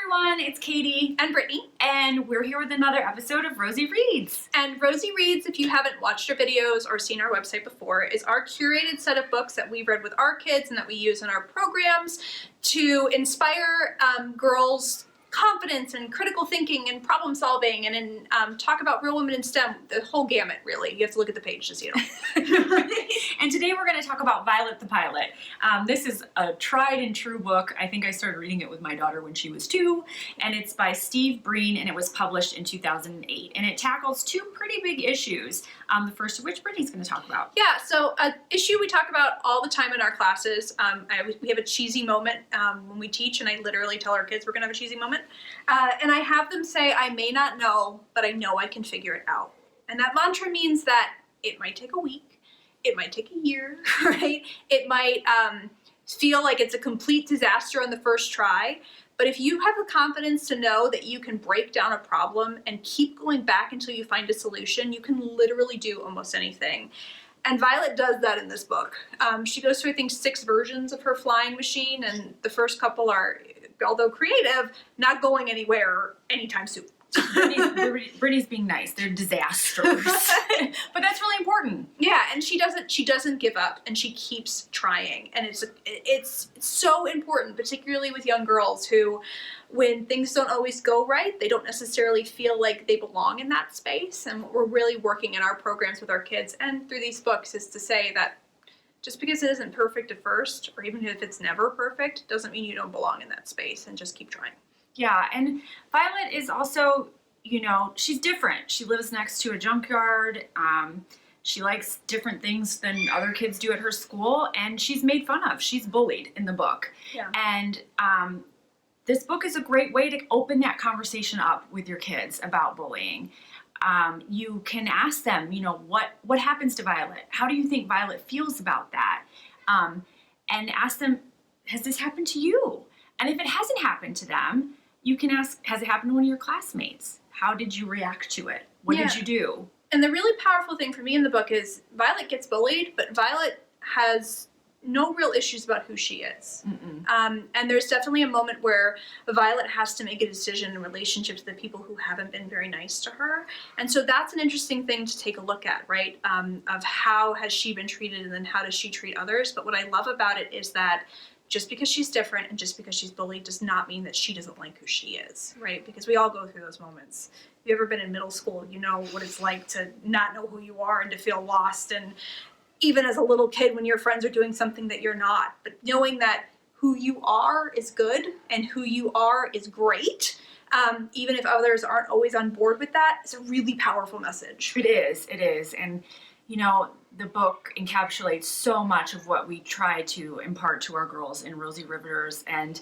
everyone, it's Katie and Brittany, and we're here with another episode of Rosie Reads. And Rosie Reads, if you haven't watched our videos or seen our website before, is our curated set of books that we've read with our kids and that we use in our programs to inspire girls' confidence and critical thinking and problem solving and talk about real women in STEM, the whole gamut, really. You have to look at the page to see it all. And today we're going to talk about Violet the Pilot. This is a tried and true book. I think I started reading it with my daughter when she was 2, and it's by Steve Breen, and it was published in 2008. And it tackles 2 pretty big issues, the first of which Brittany's going to talk about. Yeah, so an issue we talk about all the time in our classes. We have a cheesy moment when we teach, and I literally tell our kids we're going to have a cheesy moment. And I have them say, I may not know, but I know I can figure it out. And that mantra means that it might take a week, it might take a year, right? It might feel like it's a complete disaster on the first try. But if you have the confidence to know that you can break down a problem and keep going back until you find a solution, you can literally do almost anything. And Violet does that in this book. She goes through, I think, 6 versions of her flying machine, and the first couple are, although creative, not going anywhere anytime soon. Brittany's being nice. They're disasters. But that's really important. Yeah, and she doesn't give up, and she keeps trying. And it's so important, particularly with young girls who, when things don't always go right, they don't necessarily feel like they belong in that space. And what we're really working in our programs with our kids and through these books is to say that just because it isn't perfect at first, or even if it's never perfect, doesn't mean you don't belong in that space, and just keep trying. Yeah, and Violet is also, she's different. She lives next to a junkyard. She likes different things than other kids do at her school, and she's made fun of. She's bullied in the book. Yeah. And this book is a great way to open that conversation up with your kids about bullying. You can ask them, what happens to Violet? How do you think Violet feels about that? And ask them, has this happened to you? And if it hasn't happened to them, you can ask, has it happened to one of your classmates? How did you react to it? What did you do? And the really powerful thing for me in the book is Violet gets bullied, but Violet has no real issues about who she is. And there's definitely a moment where Violet has to make a decision in relationship to the people who haven't been very nice to her. And so that's an interesting thing to take a look at, right? Of how has she been treated, and then how does she treat others? But what I love about it is that just because she's different and just because she's bullied does not mean that she doesn't like who she is, right? Because we all go through those moments. If you've ever been in middle school, you know what it's like to not know who you are and to feel lost. And even as a little kid, when your friends are doing something that you're not, but knowing that who you are is good and who you are is great, even if others aren't always on board with that, is a really powerful message. It is. And, the book encapsulates so much of what we try to impart to our girls in Rosie Riveters. And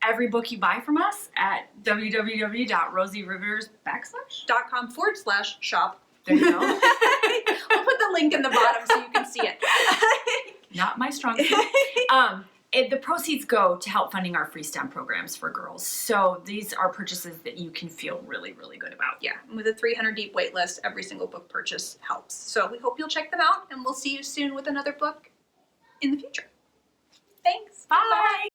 every book you buy from us at www.rosierivers.com/shop. There you go. We'll put the link in the bottom so you can see it. Not my strong suit. The proceeds go to help funding our free STEM programs for girls. So these are purchases that you can feel really, really good about. Yeah, and with a 300 deep wait list, every single book purchase helps. So we hope you'll check them out, and we'll see you soon with another book in the future. Thanks. Bye.